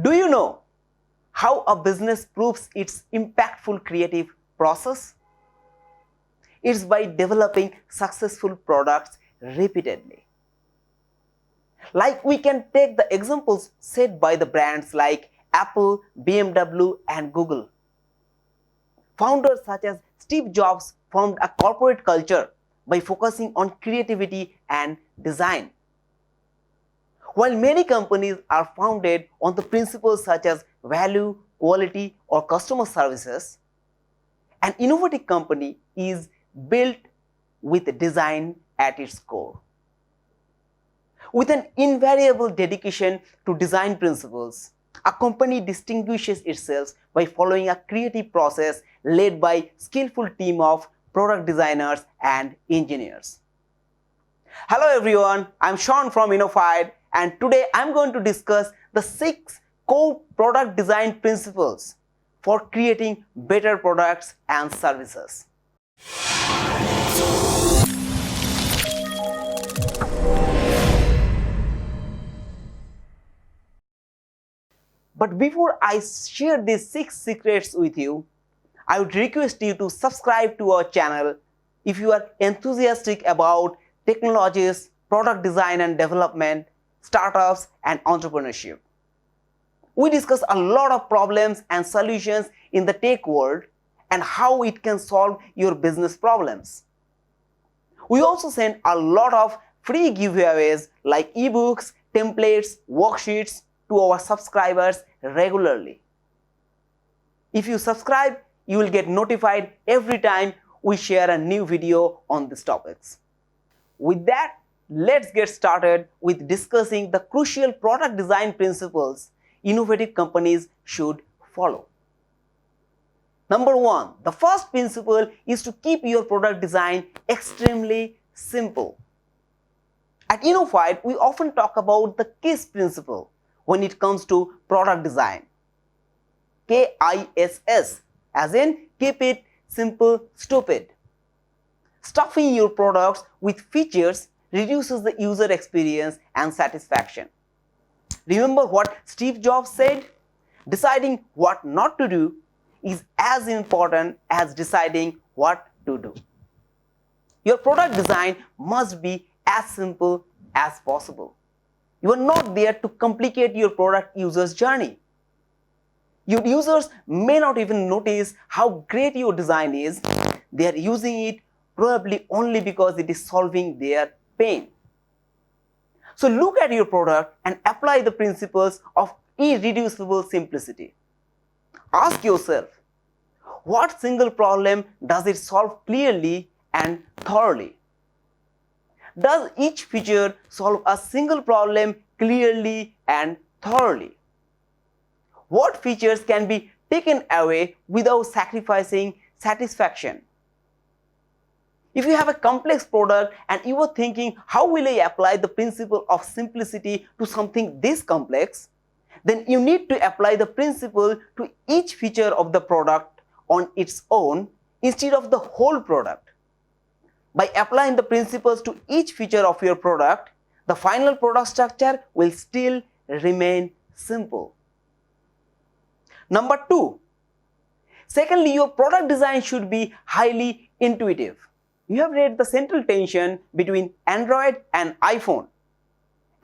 Do you know how a business proves its impactful creative process? It's by developing successful products repeatedly. Like we can take the examples set by the brands like Apple, BMW, and Google. Founders such as Steve Jobs formed a corporate culture by focusing on creativity and design. While many companies are founded on the principles such as value, quality, or customer services, an innovative company is built with design at its core. With an invariable dedication to design principles, a company distinguishes itself by following a creative process led by a skillful team of product designers and engineers. Hello everyone, I'm Sean from Innofide, and today I'm going to discuss the 6 core product design principles for creating better products and services. But before I share these 6 secrets with you, I would request you to subscribe to our channel if you are enthusiastic about technologies, product design and development, startups, and entrepreneurship. We discuss a lot of problems and solutions in the tech world and how it can solve your business problems. We also send a lot of free giveaways like ebooks, templates, worksheets to our subscribers regularly. If you subscribe, you will get notified every time we share a new video on these topics. With that, let's get started with discussing the crucial product design principles innovative companies should follow. Number 1, the first principle is to keep your product design extremely simple. At Innofide, we often talk about the KISS principle when it comes to product design. KISS, as in keep it simple, stupid. Stuffing your products with features reduces the user experience and satisfaction. Remember what Steve Jobs said? Deciding what not to do is as important as deciding what to do. Your product design must be as simple as possible. You are not there to complicate your product user's journey. Your users may not even notice how great your design is. They are using it probably only because it is solving their pain. So look at your product and apply the principles of irreducible simplicity. Ask yourself, what single problem does it solve clearly and thoroughly? Does each feature solve a single problem clearly and thoroughly? What features can be taken away without sacrificing satisfaction? If you have a complex product and you are thinking, how will I apply the principle of simplicity to something this complex? Then you need to apply the principle to each feature of the product on its own instead of the whole product. By applying the principles to each feature of your product, the final product structure will still remain simple. Number 2, secondly, your product design should be highly intuitive. You have read the central tension between Android and iPhone,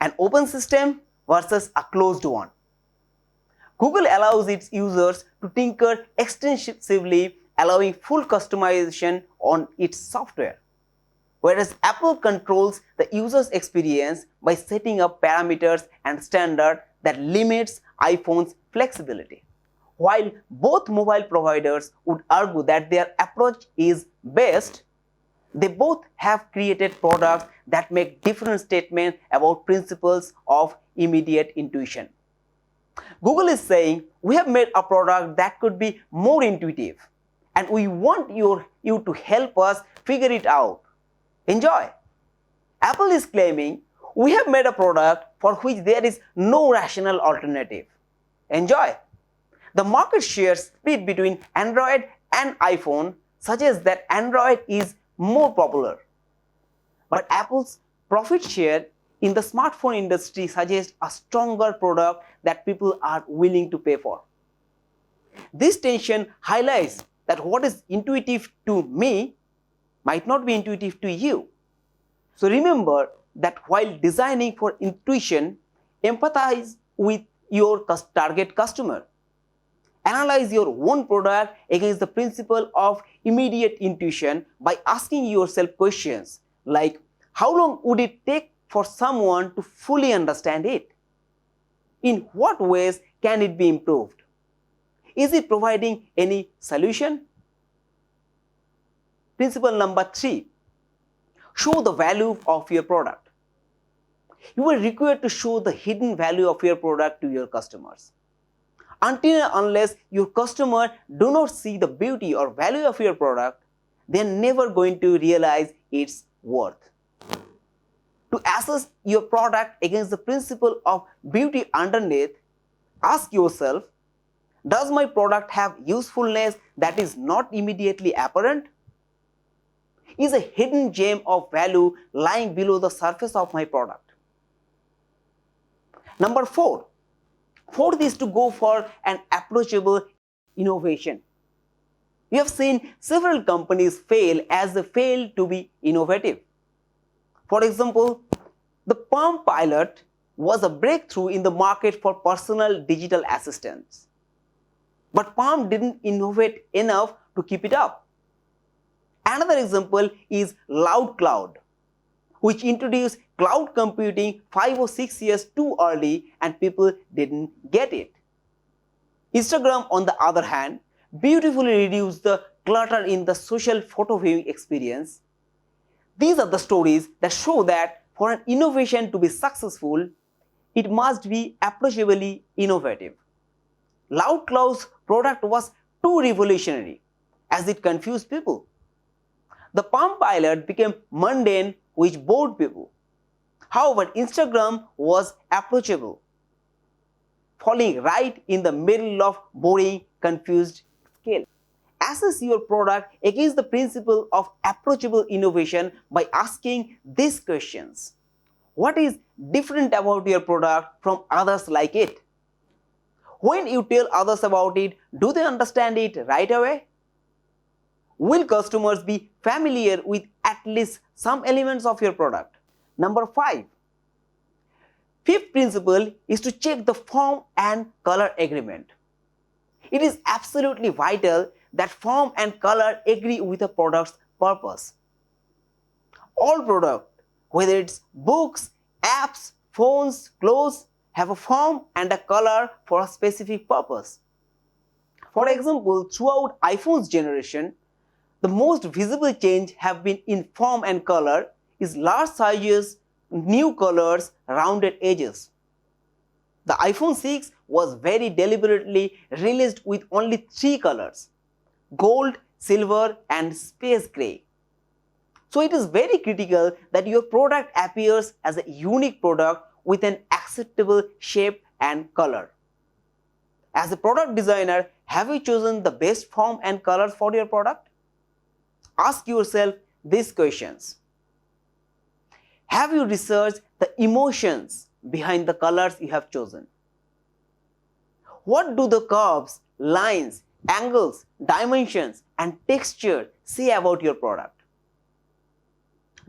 an open system versus a closed one. Google allows its users to tinker extensively, allowing full customization on its software, whereas Apple controls the user's experience by setting up parameters and standards that limits iPhone's flexibility. While both mobile providers would argue that their approach is best, they both have created products that make different statements about principles of immediate intuition. Google is saying, we have made a product that could be more intuitive, and we want you to help us figure it out. Enjoy. Apple is claiming, we have made a product for which there is no rational alternative. Enjoy. The market share split between Android and iPhone suggests that Android is more popular. But Apple's profit share in the smartphone industry suggests a stronger product that people are willing to pay for. This tension highlights that what is intuitive to me might not be intuitive to you. So remember that while designing for intuition, empathize with your target customer. Analyze your own product against the principle of immediate intuition by asking yourself questions like, how long would it take for someone to fully understand it? In what ways can it be improved? Is it providing any solution? Principle number 3, show the value of your product. You are required to show the hidden value of your product to your customers. Until and unless your customer do not see the beauty or value of your product, they are never going to realize its worth. To assess your product against the principle of beauty underneath, ask yourself, does my product have usefulness that is not immediately apparent? Is a hidden gem of value lying below the surface of my product? Number 4. Fourth is to go for an approachable innovation. We have seen several companies fail as they fail to be innovative. For example, the Palm Pilot was a breakthrough in the market for personal digital assistants. But Palm didn't innovate enough to keep it up. Another example is LoudCloud, which introduced cloud computing 5 or 6 years too early and people didn't get it. Instagram, on the other hand, beautifully reduced the clutter in the social photo viewing experience. These are the stories that show that for an innovation to be successful, it must be approachably innovative. LoudCloud's product was too revolutionary as it confused people. The Palm Pilot became mundane, which bored people. However, Instagram was approachable, falling right in the middle of boring, confused scale. Assess your product against the principle of approachable innovation by asking these questions. What is different about your product from others like it? When you tell others about it, do they understand it right away? Will customers be familiar with at least some elements of your product? Number 5. Fifth principle is to check the form and color agreement. It is absolutely vital that form and color agree with a product's purpose. All products, whether it's books, apps, phones, clothes, have a form and a color for a specific purpose. For example, throughout iPhone's generation, the most visible change have been in form and color is large sizes, new colors, rounded edges. The iPhone 6 was very deliberately released with only 3 colors: gold, silver and space gray. So it is very critical that your product appears as a unique product with an acceptable shape and color. As a product designer, have you chosen the best form and colors for your product? Ask yourself these questions. Have you researched the emotions behind the colors you have chosen? What do the curves, lines, angles, dimensions and texture say about your product?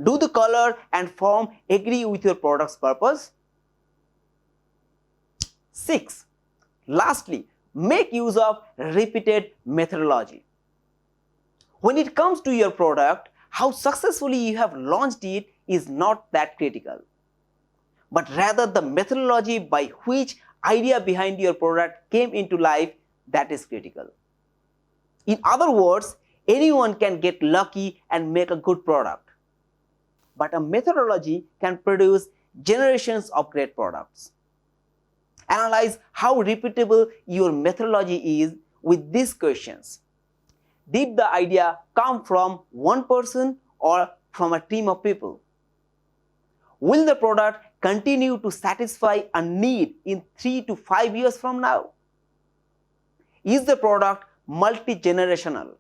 Do the color and form agree with your product's purpose? 6. Lastly, make use of repeated methodology. When it comes to your product, how successfully you have launched it is not that critical, but rather the methodology by which idea behind your product came into life, that is critical. In other words, anyone can get lucky and make a good product, but a methodology can produce generations of great products. Analyze how repeatable your methodology is with these questions. Did the idea come from one person or from a team of people? Will the product continue to satisfy a need in 3 to 5 years from now? Is the product multi-generational?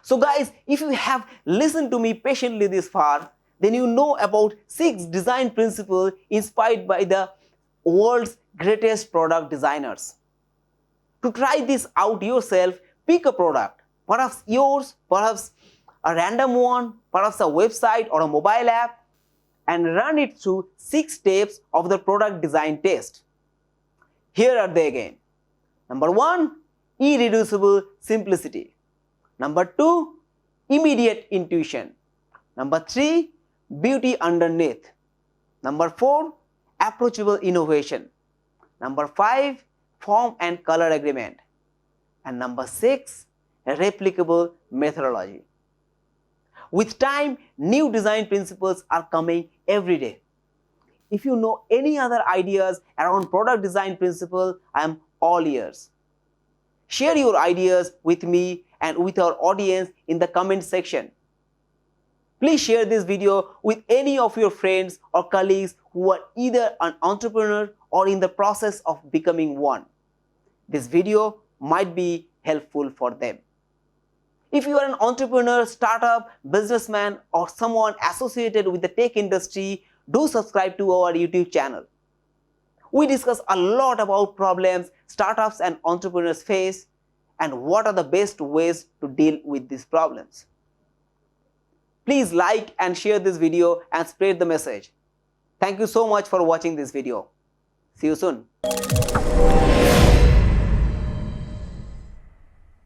So guys, if you have listened to me patiently this far, then you know about 6 design principles inspired by the world's greatest product designers. To try this out yourself, pick a product, perhaps yours, perhaps a random one, perhaps a website or a mobile app, and run it through 6 steps of the product design test. Here are they again. Number 1, irreducible simplicity. Number 2, immediate intuition. Number 3, beauty underneath. Number 4, approachable innovation. Number 5, form and color agreement. And number 6, replicable methodology. With time, new design principles are coming every day. If you know any other ideas around product design principle, I am all ears. Share your ideas with me and with our audience in the comment section. Please share this video with any of your friends or colleagues who are either an entrepreneur or in the process of becoming one. This video might be helpful for them. If you are an entrepreneur, startup, businessman, or someone associated with the tech industry, do subscribe to our YouTube channel. We discuss a lot about problems startups and entrepreneurs face and what are the best ways to deal with these problems. Please like and share this video and spread the message. Thank you so much for watching this video. See you soon.